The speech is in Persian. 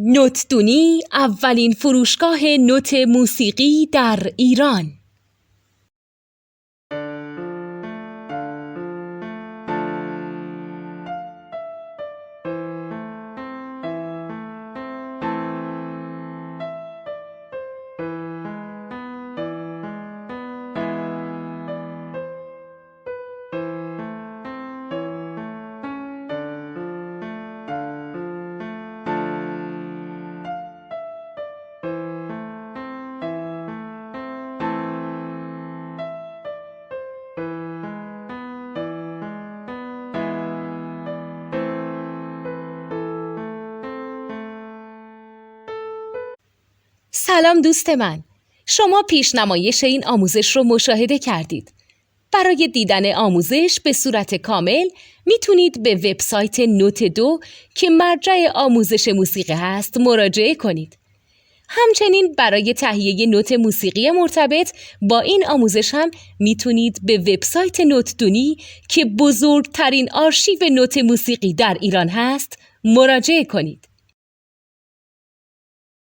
نوتدونی اولین فروشگاه نوت موسیقی در ایران. سلام دوست من، شما پیشنمایش این آموزش رو مشاهده کردید. برای دیدن آموزش به صورت کامل میتونید به وبسایت نوت 2 که مرجع آموزش موسیقی هست مراجعه کنید. همچنین برای تهیه نوت موسیقی مرتبط با این آموزش هم میتونید به وبسایت نوتدونی که بزرگترین آرشیو نوت موسیقی در ایران هست مراجعه کنید.